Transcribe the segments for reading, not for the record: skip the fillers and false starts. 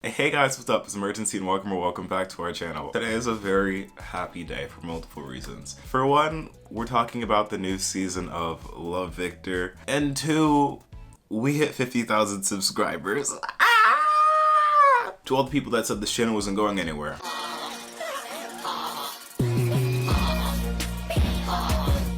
Hey guys, what's up? It's Imurgency and welcome back to our channel. Today is a very happy day for multiple reasons. For one, we're talking about the new season of Love Victor, and two, we hit 50,000 subscribers. To all the people that said this channel wasn't going anywhere.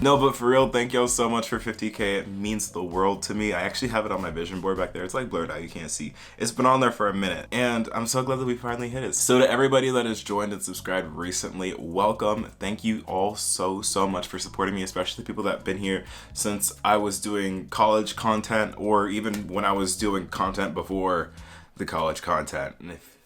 No, but for real, thank y'all so much for 50K. It means the world to me. I actually have it on my vision board back there. It's like blurred out, you can't see. It's been on there for a minute, and I'm so glad that we finally hit it. So to everybody that has joined and subscribed recently, welcome. Thank you all so much for supporting me, especially the people that have been here since I was doing college content, or even when I was doing content before the college content. And if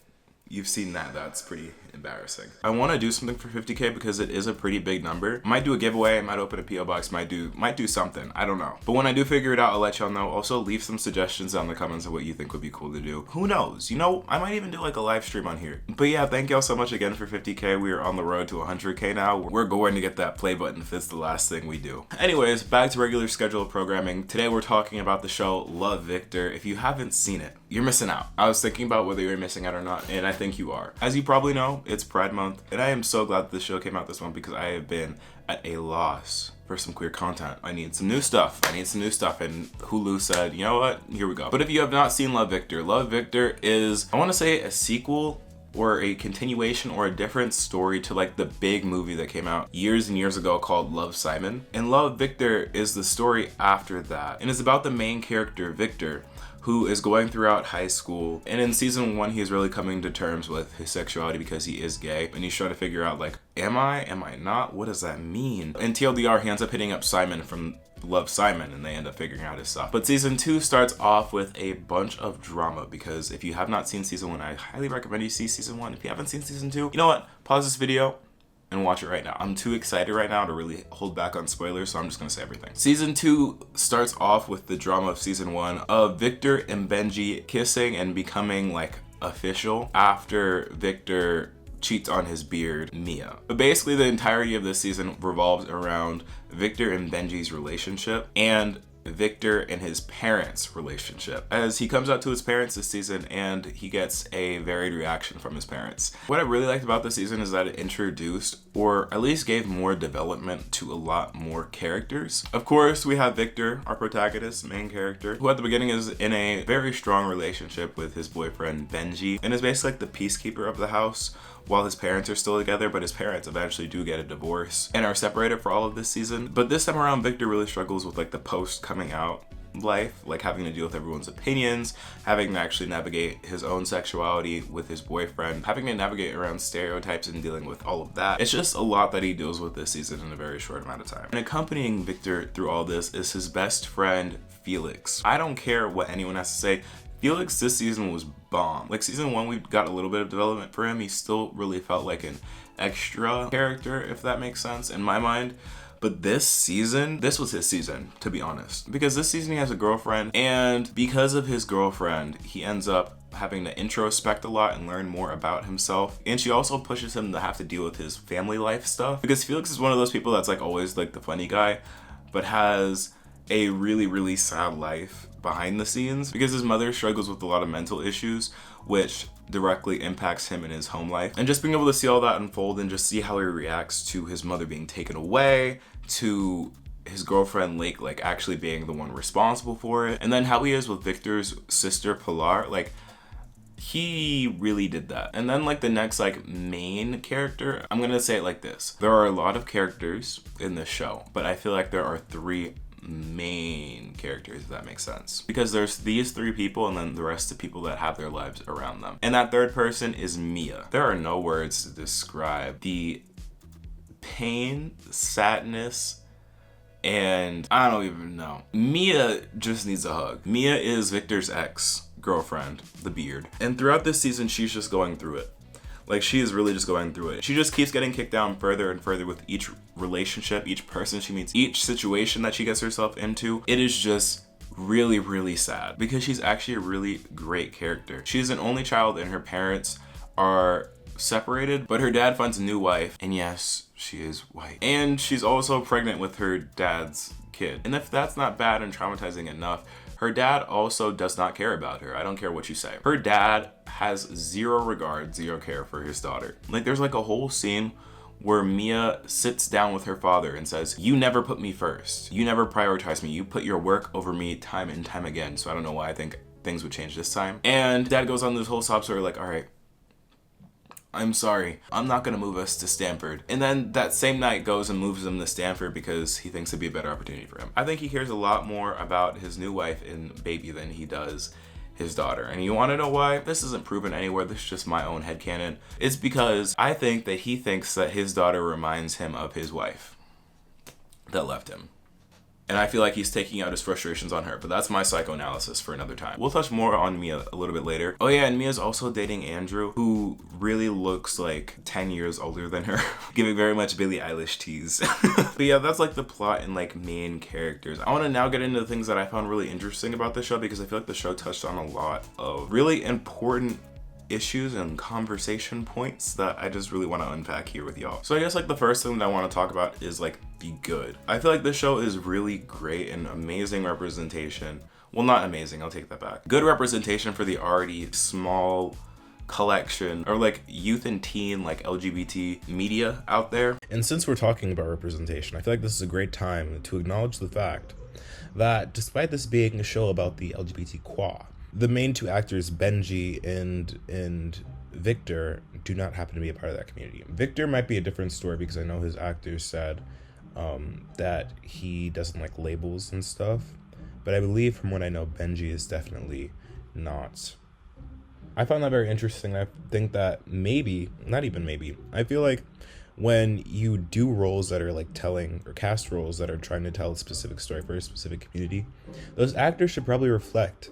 you've seen that, that's pretty embarrassing. I want to do something for 50K because it is a pretty big number. Might do a giveaway, might open a PO box, might do something, I don't know. But when I do figure it out, I'll let y'all know. Also leave some suggestions down in the comments of what you think would be cool to do. Who knows, you know, I might even do like a live stream on here. But yeah, thank y'all so much again for 50K. We are on the road to 100K now. We're going to get that play button if it's the last thing we do. Anyways, back to regular scheduled programming. Today we're talking about the show Love Victor. If you haven't seen it, you're missing out. I was thinking about whether you're missing out or not, and I think you are. As you probably know, it's Pride Month, and I am so glad that this show came out this month because I have been at a loss for some queer content. I need some new stuff, and Hulu said, you know what, here we go. But if you have not seen Love Victor is, I want to say, a sequel or a continuation or a different story to like the big movie that came out years and years ago called Love, Simon. And Love Victor is the story after that, and it's about the main character, Victor, who is going throughout high school. And in season 1, he's really coming to terms with his sexuality because he is gay, and he's trying to figure out like, am I not? What does that mean? In TLDR, he ends up hitting up Simon from Love, Simon, and they end up figuring out his stuff. But season 2 starts off with a bunch of drama because if you have not seen season 1, I highly recommend you see season 1. If you haven't seen season 2, you know what? Pause this video and watch it right now. I'm too excited right now to really hold back on spoilers, so I'm just gonna say everything. Season 2 starts off with the drama of season 1 of Victor and Benji kissing and becoming like official after Victor cheats on his beard, Mia. But basically the entirety of this season revolves around Victor and Benji's relationship and Victor and his parents' relationship, as he comes out to his parents this season and he gets a varied reaction from his parents. What I really liked about this season is that it introduced, or at least gave more development to a lot more characters. Of course, we have Victor, our protagonist, main character, who at the beginning is in a very strong relationship with his boyfriend Benji and is basically like the peacekeeper of the house while his parents are still together, but his parents eventually do get a divorce and are separated for all of this season. But this time around, Victor really struggles with like the post coming out life, like having to deal with everyone's opinions, having to actually navigate his own sexuality with his boyfriend, having to navigate around stereotypes and dealing with all of that. It's just a lot that he deals with this season in a very short amount of time. And accompanying Victor through all this is his best friend, Felix. I don't care what anyone has to say, Felix this season was bomb. Like season 1, we got a little bit of development for him. He still really felt like an extra character, if that makes sense in my mind. But this season, this was his season, to be honest. Because this season he has a girlfriend, and because of his girlfriend, he ends up having to introspect a lot and learn more about himself. And she also pushes him to have to deal with his family life stuff. Because Felix is one of those people that's like always like the funny guy, but has a really sad life behind the scenes because his mother struggles with a lot of mental issues, which directly impacts him in his home life. And just being able to see all that unfold and just see how he reacts to his mother being taken away, to his girlfriend Lake like actually being the one responsible for it, and then how he is with Victor's sister Pilar, like he really did that. And then like the next like main character, I'm gonna say it like this: there are a lot of characters in this show, but I feel like there are 3 main characters, if that makes sense, because there's these 3 people and then the rest of people that have their lives around them, and that third person is Mia. There are no words to describe the pain, sadness, and I don't even know. Mia just needs a hug. Mia is Victor's ex-girlfriend, the beard, and throughout this season she's just going through it. Like, she is really just going through it. She just keeps getting kicked down further and further with each relationship, each person she meets, each situation that she gets herself into. It is just really sad because she's actually a really great character. She's an only child and her parents are separated, but her dad finds a new wife, and yes, she is white. And she's also pregnant with her dad's kid. And if that's not bad and traumatizing enough, Her dad also does not care about her. I don't care what you say. Her dad has zero regard, zero care for his daughter. Like, there's like a whole scene where Mia sits down with her father and says, you never put me first. You never prioritize me. You put your work over me time and time again. So I don't know why I think things would change this time. And dad goes on this whole sob story like, all right, I'm sorry, I'm not gonna move us to Stanford. And then that same night goes and moves him to Stanford because he thinks it'd be a better opportunity for him. I think he cares a lot more about his new wife and baby than he does his daughter. And you wanna know why? This isn't proven anywhere, this is just my own headcanon. It's because I think that he thinks that his daughter reminds him of his wife that left him. And I feel like he's taking out his frustrations on her, but that's my psychoanalysis for another time. We'll touch more on Mia a little bit later. Oh yeah, and Mia's also dating Andrew, who really looks like 10 years older than her, giving very much Billie Eilish tease. But yeah, that's like the plot and like main characters. I want to now get into the things that I found really interesting about the show, because I feel like the show touched on a lot of really important issues and conversation points that I just really want to unpack here with y'all. So I guess like the first thing that I want to talk about is like the good. I feel like this show is really great and amazing representation. Well, not amazing, I'll take that back. Good representation for the already small collection or like youth and teen like LGBT media out there. And since we're talking about representation, I feel like this is a great time to acknowledge the fact that despite this being a show about the LGBTQ, the main two actors, Benji and Victor, do not happen to be a part of that community. Victor might be a different story because I know his actors said that he doesn't like labels and stuff. But I believe from what I know, Benji is definitely not. I found that very interesting. I think that maybe, not even maybe, I feel like when you do roles that are like telling, or cast roles that are trying to tell a specific story for a specific community, those actors should probably reflect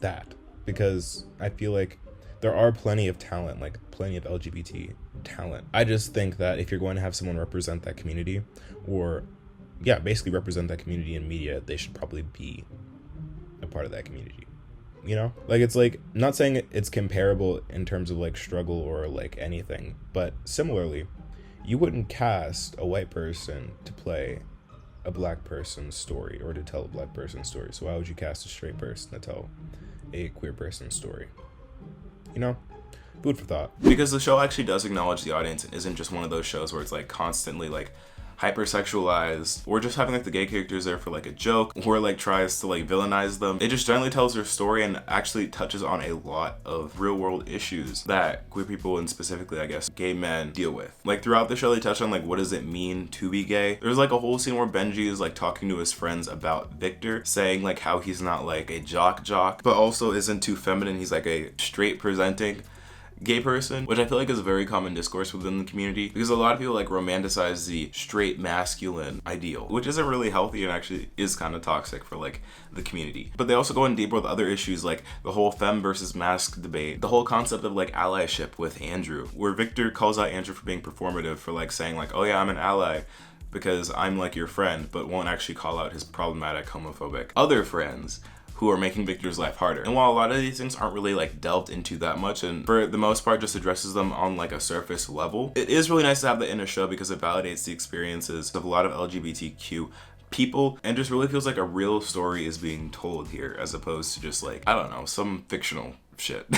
that, because I feel like there are plenty of talent, like plenty of LGBT talent. I just think that if you're going to have someone represent that community, or yeah, basically represent that community in media, they should probably be a part of that community. You know, like, it's like, not saying it's comparable in terms of like struggle or like anything, but similarly, you wouldn't cast a white person to play a black person's story or to tell a black person's story. So why would you cast a straight person to tell a queer person's story? You know, food for thought. Because the show actually does acknowledge the audience and isn't just one of those shows where it's like constantly like hypersexualized, or just having like the gay characters there for like a joke, or like tries to like villainize them. It just generally tells their story and actually touches on a lot of real world issues that queer people, and specifically I guess gay men, deal with. Like throughout the show they touch on like what does it mean to be gay. There's like a whole scene where Benji is like talking to his friends about Victor, saying like how he's not like a jock but also isn't too feminine. He's like a straight presenting gay person, which I feel like is a very common discourse within the community, because a lot of people like romanticize the straight masculine ideal, which isn't really healthy and actually is kind of toxic for like the community. But they also go in deeper with other issues like the whole femme versus masc debate, the whole concept of like allyship with Andrew, where Victor calls out Andrew for being performative, for like saying like, oh yeah, I'm an ally because I'm like your friend, but won't actually call out his problematic homophobic other friends who are making Victor's life harder. And while a lot of these things aren't really like delved into that much, and for the most part just addresses them on like a surface level, it is really nice to have that in a show because it validates the experiences of a lot of LGBTQ people and just really feels like a real story is being told here, as opposed to just like, I don't know, some fictional shit.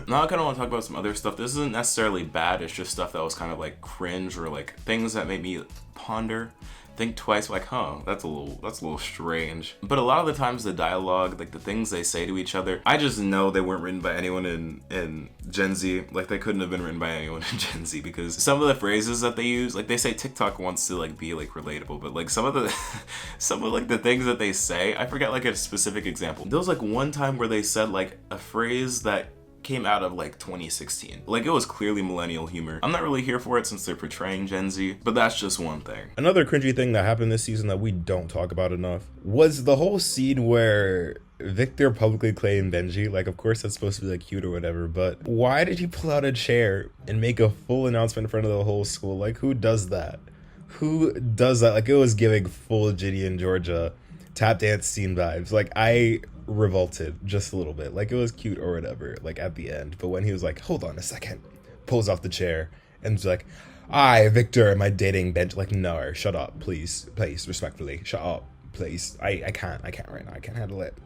Now I kind of want to talk about some other stuff. This isn't necessarily bad, it's just stuff that was kind of like cringe, or like things that made me ponder, think twice, like, huh, that's a little strange. But a lot of the times the dialogue, like the things they say to each other, I just know they weren't written by anyone in Gen Z. Like they couldn't have been written by anyone in Gen Z, because some of the phrases that they use, like they say TikTok wants to like be like relatable, but like some of like the things that they say, I forget like a specific example. There was like one time where they said like a phrase that came out of like 2016. Like it was clearly millennial humor. I'm not really here for it since they're portraying Gen Z, but that's just one thing. Another cringy thing that happened this season that we don't talk about enough was the whole scene where Victor publicly claimed Benji. Like, of course that's supposed to be like cute or whatever, but why did he pull out a chair and make a full announcement in front of the whole school? Like, who does that? Who does that? Like, it was giving full Ginny and Georgia tap dance scene vibes. Like, I revolted just a little bit. Like, it was cute or whatever, like at the end, but when he was like, hold on a second, pulls off the chair and is like, I, Victor, am I dating Benji? Like, no, shut up, please, respectfully, shut up, place. I can't right now. I can't handle it.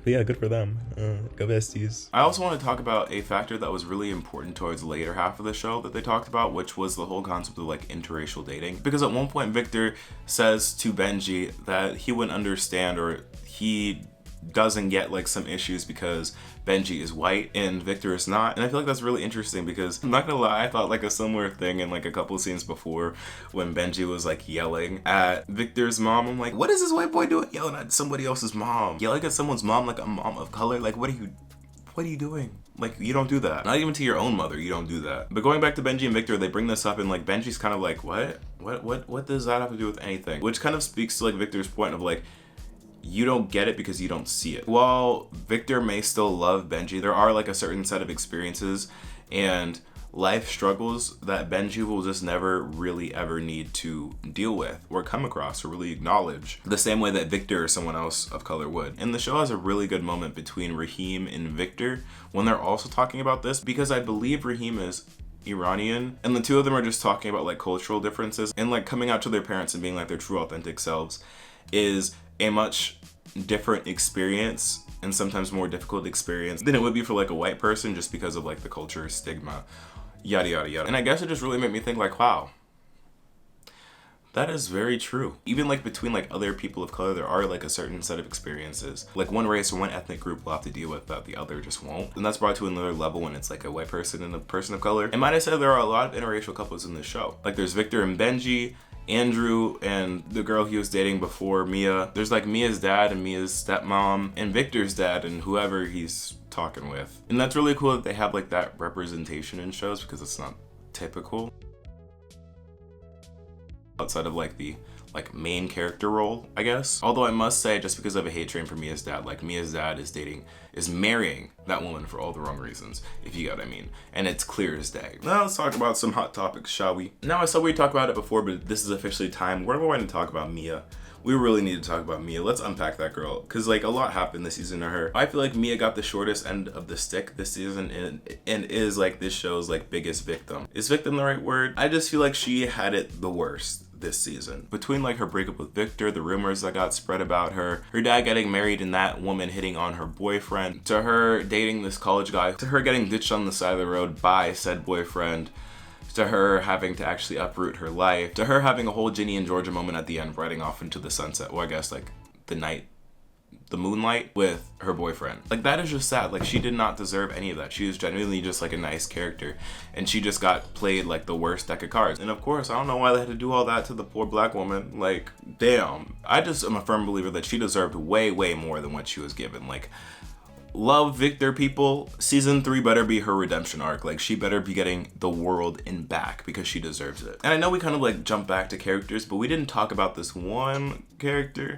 But yeah, good for them. Go besties. I also want to talk about a factor that was really important towards the later half of the show that they talked about, which was the whole concept of like interracial dating. Because at one point Victor says to Benji that he wouldn't understand, or he doesn't get like some issues because Benji is white and Victor is not. And I feel like that's really interesting because I'm not gonna lie, I thought like a similar thing in like a couple of scenes before when Benji was like yelling at Victor's mom. I'm like, what is this white boy doing yelling at somebody else's mom? Yelling at someone's mom, like a mom of color? Like what are you doing? Like, you don't do that. Not even to your own mother, you don't do that. But going back to Benji and Victor, they bring this up and like Benji's kind of like, what does that have to do with anything? Which kind of speaks to like Victor's point of like, you don't get it because you don't see it. While Victor may still love Benji, there are like a certain set of experiences and life struggles that Benji will just never really ever need to deal with or come across or really acknowledge the same way that Victor or someone else of color would. And the show has a really good moment between Rahim and Victor when they're also talking about this, because I believe Rahim is Iranian and the two of them are just talking about like cultural differences, and like coming out to their parents and being like their true authentic selves is a much different experience and sometimes more difficult experience than it would be for like a white person, just because of like the culture, stigma, yada yada yada. And I guess it just really made me think like, wow, that is very true. Even like between like other people of color, there are like a certain set of experiences like one race or one ethnic group will have to deal with that the other just won't. And that's brought to another level when it's like a white person and a person of color. And might I say, there are a lot of interracial couples in this show. Like there's Victor and Benji, Andrew and the girl he was dating before, Mia. There's like Mia's dad and Mia's stepmom and Victor's dad and whoever he's talking with. And that's really cool that they have like that representation in shows, because it's not typical outside of like the like main character role, I guess. Although I must say, just because I have a hate train for Mia's dad, like Mia's dad is marrying that woman for all the wrong reasons, if you get what I mean. And it's clear as day. Now let's talk about some hot topics, shall we? Now I saw we talked about it before, but this is officially time. We're going to talk about Mia. We really need to talk about Mia. Let's unpack that girl, because like a lot happened this season to her. I feel like Mia got the shortest end of the stick this season and is like this show's like biggest victim. Is victim the right word? I just feel like she had it the worst this season. Between like her breakup with Victor, the rumors that got spread about her dad getting married and that woman hitting on her boyfriend, to her dating this college guy, to her getting ditched on the side of the road by said boyfriend, to her having to actually uproot her life, to her having a whole Ginny and Georgia moment at the end, riding off into the sunset, well I guess like the moonlight with her boyfriend. Like that is just sad. Like she did not deserve any of that. She was genuinely just like a nice character and she just got played like the worst deck of cards. And of course I don't know why they had to do all that to the poor black woman. Like damn, I just am a firm believer that she deserved way more than what she was given. Like love Victor, people. Season 3 better be her redemption arc. Like she better be getting the world in back because she deserves it. And I know we kind of like jump back to characters, but we didn't talk about this one character,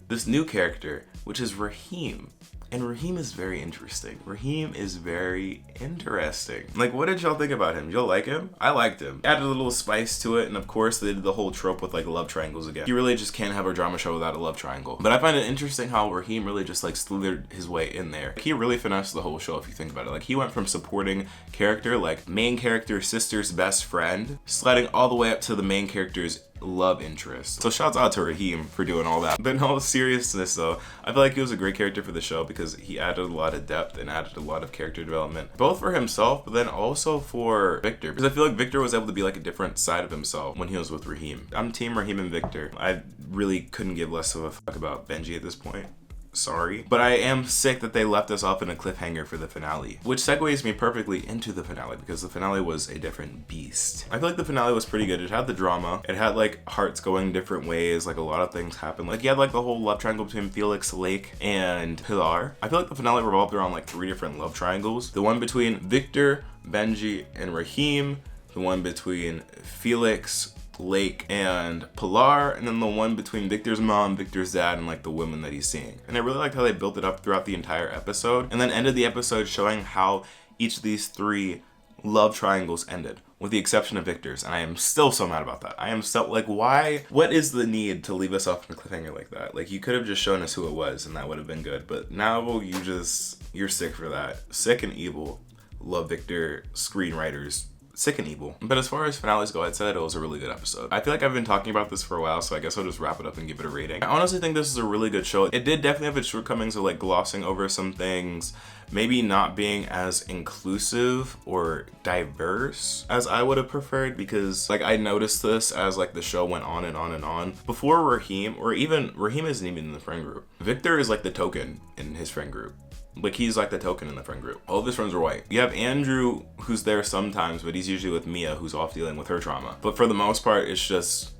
this new character, which is Rahim. And Rahim is very interesting. Rahim is very interesting. Like, what did y'all think about him? Y'all like him? I liked him. Added a little spice to it, and of course they did the whole trope with like love triangles again. You really just can't have a drama show without a love triangle. But I find it interesting how Rahim really just like slithered his way in there. He really finessed the whole show if you think about it. Like he went from supporting character, like main character sister's best friend, sliding all the way up to the main character's love interest. So shouts out to Rahim for doing all that. But in all seriousness though, I feel like he was a great character for the show because he added a lot of depth and added a lot of character development, both for himself but then also for Victor, because I feel like Victor was able to be like a different side of himself when he was with Rahim. I'm team Rahim and Victor. I really couldn't give less of a fuck about Benji at this point. Sorry, but I am sick that they left us off in a cliffhanger for the finale, which segues me perfectly into the finale because the finale was a different beast. I feel like the finale was pretty good. It had the drama, it had like hearts going different ways, like a lot of things happened. Like you had like the whole love triangle between Felix, Lake, and Pilar. I feel like the finale revolved around like 3 different love triangles. The one between Victor, Benji, and Rahim, the one between Felix, Lake, and Pilar, and then the one between Victor's mom, Victor's dad, and like the women that he's seeing. And I really liked how they built it up throughout the entire episode, and then ended the episode showing how each of these 3 love triangles ended, with the exception of Victor's. And I am still so mad about that. I am so like, why? What is the need to leave us off in a cliffhanger like that? Like you could have just shown us who it was and that would have been good, but now you're sick for that. Sick and evil. Love Victor screenwriters sick and evil. But as far as finales go, I'd say that it was a really good episode. I feel like I've been talking about this for a while, so I guess I'll just wrap it up and give it a rating. I honestly think this is a really good show. It did definitely have its shortcomings of like glossing over some things, maybe not being as inclusive or diverse as I would have preferred, because like I noticed this as like the show went on and on and on. Before Rahim, or even Rahim isn't even in the friend group. Victor is like the token in his friend group. Like he's like the token in the friend group. All of his friends are white. You have Andrew, who's there sometimes, but he's usually with Mia, who's off dealing with her trauma. But for the most part, it's just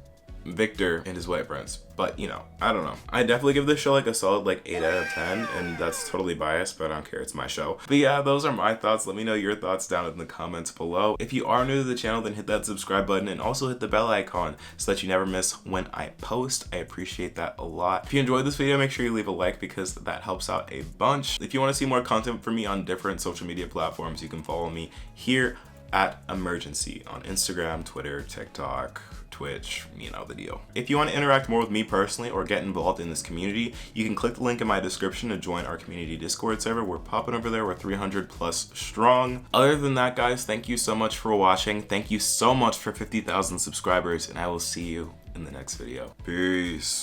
Victor and his white friends. But you know, I don't know. I definitely give this show like a solid like 8 out of 10, and that's totally biased, but I don't care, it's my show. But yeah, those are my thoughts. Let me know your thoughts down in the comments below. If you are new to the channel, then hit that subscribe button and also hit the bell icon so that you never miss when I post. I appreciate that a lot. If you enjoyed this video, make sure you leave a like because that helps out a bunch. If you want to see more content from me on different social media platforms, you can follow me here at Imurgency on Instagram, Twitter, TikTok, Twitch, you know the deal. If you want to interact more with me personally or get involved in this community, you can click the link in my description to join our community Discord server. We're popping over there. We're 300 plus strong. Other than that, guys, thank you so much for watching. Thank you so much for 50,000 subscribers, and I will see you in the next video. Peace.